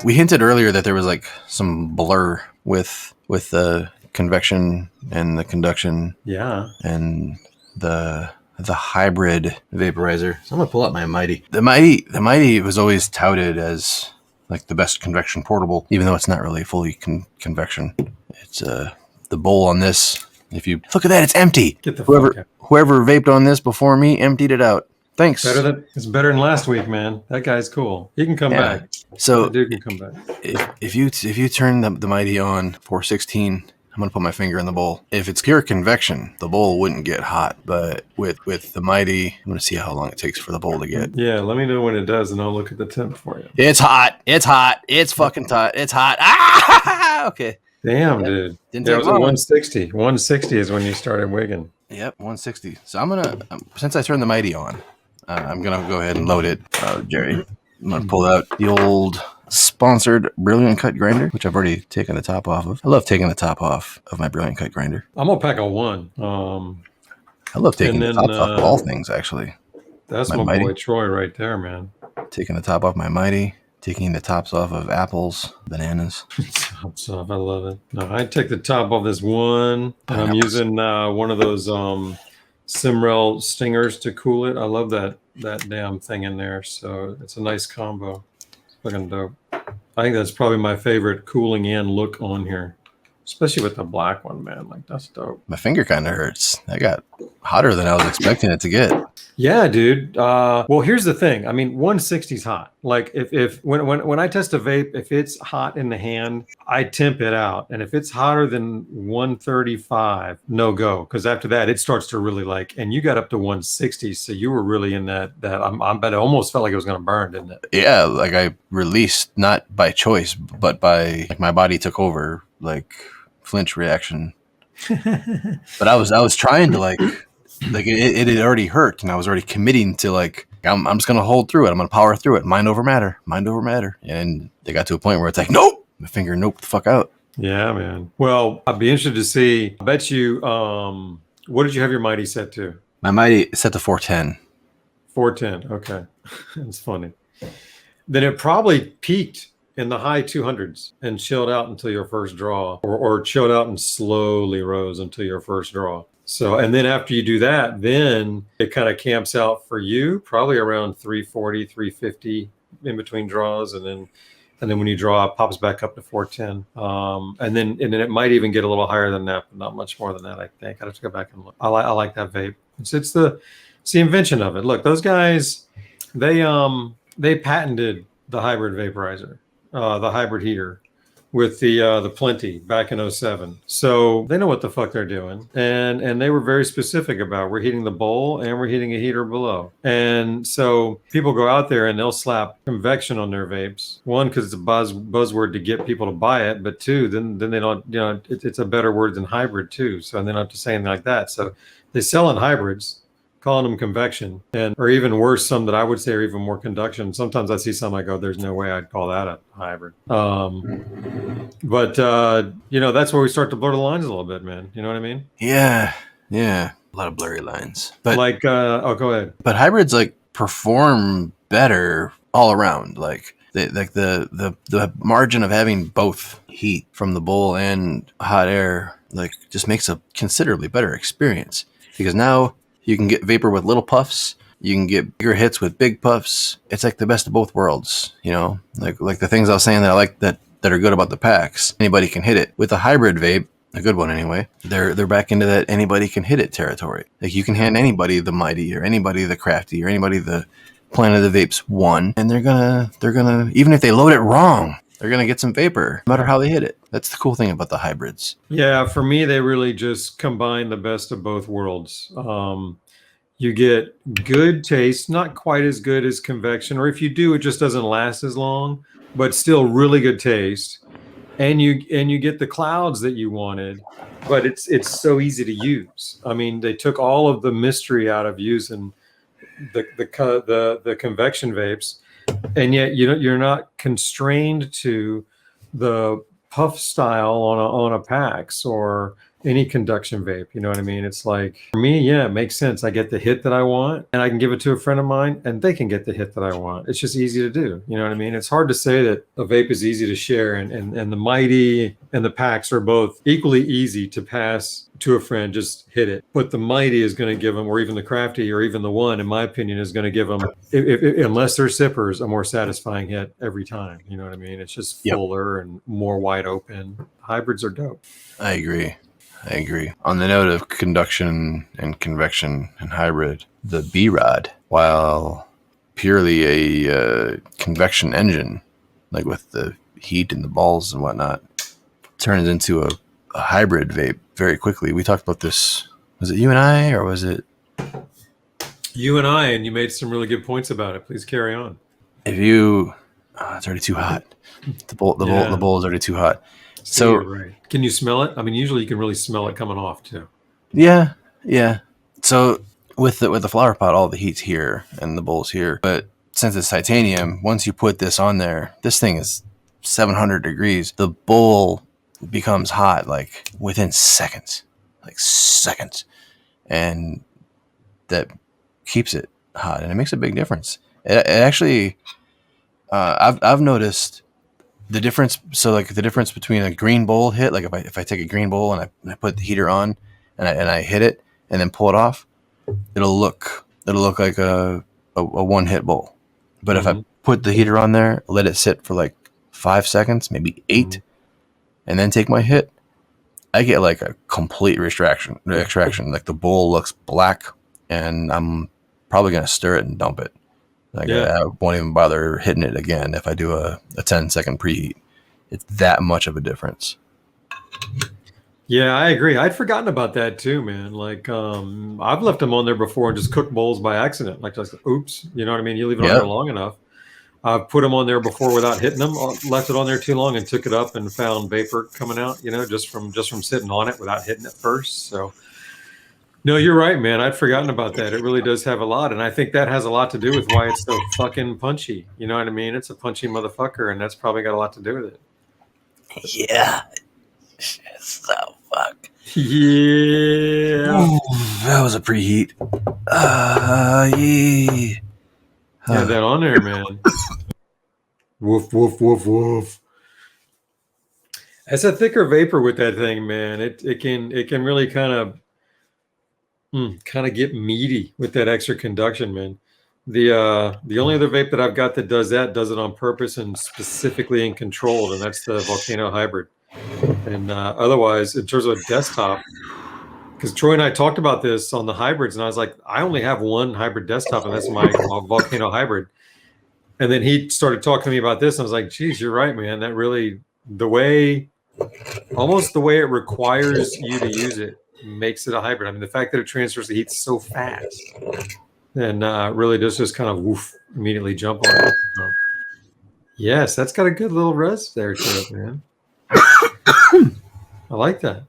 We hinted earlier that there was like some blur with the convection and the conduction. Yeah. And the hybrid vaporizer. So I'm gonna pull out my Mighty. The Mighty was always touted as like the best convection portable, even though it's not really fully convection. It's the bowl on this. If you look at that, it's empty. Get the fuck out. Whoever vaped on this before me emptied it out. Thanks. It's better than last week, man. That guy's cool. He can come back. So the dude can come back. If you turn the Mighty on 416, I'm gonna put my finger in the bowl. If it's pure convection, the bowl wouldn't get hot. But with the Mighty, I'm gonna see how long it takes for the bowl to get. Yeah, let me know when it does, and I'll look at the temp for you. It's hot. It's hot. It's fucking hot. It's hot. Ah! Okay. Damn, dude. That was at 160. 160 is when you started wigging. Yep, 160. So I'm gonna, since I turned the Mighty on, I'm gonna go ahead and load it, Jerry. I'm gonna pull out the old sponsored Brilliant Cut grinder, which I've already taken the top off of. I love taking the top off of my Brilliant Cut grinder. I'm gonna pack a 1. I love taking the top off of all things, actually. That's my boy Troy right there, man. Taking the top off my Mighty, taking the tops off of apples, bananas. Tops off, I love it. No, I take the top off this one, and I'm using one of those Simrell stingers to cool it. I love that damn thing in there, so it's a nice combo. Looking dope. I think that's probably my favorite cooling in look on here, especially with the black one, man. Like, that's dope. My finger kind of hurts. That got hotter than I was expecting it to get. Yeah, dude. Well, here's the thing. I mean, 160 is hot. Like, when I test a vape, if it's hot in the hand, I temp it out, and if it's hotter than 135, no go. Because after that, it starts to really and you got up to 160, so you were really in that. I bet it almost felt like it was gonna burn, didn't it? Yeah, like I released not by choice, but by my body took over, like flinch reaction. But I was trying to like it had already hurt, and I was already committing to I'm just gonna hold through it. I'm gonna power through it. Mind over matter. And they got to a point where it's like, nope, my finger noped the fuck out. Yeah, man. Well, I'd be interested to see. I bet you. What did you have your Mighty set to? My Mighty set to 410. 410. Okay, that's funny. Then it probably peaked in the high 200s and chilled out until your first draw, or chilled out and slowly rose until your first draw. So, and then after you do that, then it kind of camps out for you probably around 340, 350 in between draws. And then when you draw, it pops back up to 410. And then it might even get a little higher than that, but not much more than that, I think. I'd have to go back and look. I like that vape. It's the invention of it. Look, those guys, they patented the hybrid vaporizer, the hybrid heater, with the Plenty back in 07. So they know what the fuck they're doing. And they were very specific about, we're heating the bowl and we're heating a heater below. And so people go out there and they'll slap convection on their vapes. One, because it's a buzzword to get people to buy it. But two, then they don't, it's a better word than hybrid too. So they don't have to say anything like that. So they sell in hybrids, calling them convection, or even worse, some that I would say are even more conduction. Sometimes I see some, I go, there's no way I'd call that a hybrid. But that's where we start to blur the lines a little bit, man. You know what I mean? Yeah. A lot of blurry lines. But go ahead. But hybrids perform better all around. The margin of having both heat from the bowl and hot air just makes a considerably better experience, because now you can get vapor with little puffs. You can get bigger hits with big puffs. It's like the best of both worlds, like the things I was saying that I like that are good about the packs. Anybody can hit it. With a hybrid vape, a good one anyway, they're back into that anybody can hit it territory. Like, you can hand anybody the Mighty, or anybody the Crafty, or anybody the Planet of the Vapes 1, and they're gonna, even if they load it wrong, they're gonna get some vapor no matter how they hit it. That's the cool thing about the hybrids. Yeah, for me, they really just combine the best of both worlds. You get good taste, not quite as good as convection, or if you do, it just doesn't last as long, but still really good taste. And you get the clouds that you wanted, but it's so easy to use. I mean, they took all of the mystery out of using the convection vapes, and yet you're not constrained to the puff style on a PAX, or any conduction vape. You know what I mean? It's like, for me, yeah, it makes sense. I get the hit that I want, and I can give it to a friend of mine, and they can get the hit that I want. It's just easy to do. You know what I mean? It's hard to say that a vape is easy to share, and the Mighty and the packs are both equally easy to pass to a friend. Just hit it. But the Mighty is going to give them, or even the Crafty, or even the One, in my opinion, is going to give them, unless they're sippers, a more satisfying hit every time. You know what I mean? It's just fuller and more wide open. Hybrids are dope. I agree. On the note of conduction and convection and hybrid, the B-Rod, while purely a convection engine, like with the heat and the balls and whatnot, turns into a hybrid vape very quickly. We talked about this. Was it you and I, or was it you and I? And you made some really good points about it. Please carry on. If you, it's already too hot. The bowl is already too hot. So you're right. Can you smell it? I mean, usually you can really smell it coming off too. Yeah. So with the Flowerpot, all the heat's here and the bowl's here. But since it's titanium, once you put this on there, this thing is 700 degrees. The bowl becomes hot like within seconds, and that keeps it hot, and it makes a big difference. It actually, I've noticed the difference. So like the difference between a green bowl hit, like if I take a green bowl and I put the heater on and I hit it and then pull it off, it'll look like a one hit bowl. But if I put the heater on there, let it sit for like 5 seconds, maybe 8, and then take my hit, I get like a complete extraction. Like the bowl looks black, and I'm probably gonna stir it and dump it. Like I won't even bother hitting it again if I do a 10-second preheat. It's that much of a difference. Yeah, I agree. I'd forgotten about that too, man. Like, I've left them on there before and just cooked bowls by accident. Like, just oops, you know what I mean? You leave it on there long enough. I've put them on there before without hitting them. Left it on there too long and took it up and found vapor coming out. You know, just from sitting on it without hitting it first. So, no, you're right, man. I'd forgotten about that. It really does have a lot, and I think that has a lot to do with why it's so fucking punchy. You know what I mean? It's a punchy motherfucker, and that's probably got a lot to do with it. Yeah. So fuck. Yeah. Ooh, that was a preheat. Yeah. Yeah, that on there, man. Woof, woof, woof, woof. It's a thicker vapor with that thing, man. It can really kind of get meaty with that extra conduction, man. The only other vape that I've got that does it on purpose and specifically and controlled, and that's the Volcano Hybrid. And otherwise, in terms of desktop, because Troy and I talked about this on the hybrids, and I was like, I only have one hybrid desktop, and that's my Volcano Hybrid. And then he started talking to me about this, and I was like, geez, you're right, man. That really, almost the way it requires you to use it makes it a hybrid. I mean, the fact that it transfers the heat so fast, and really does just kind of immediately jump on it. So, yes, that's got a good little res there to it, man. I like that.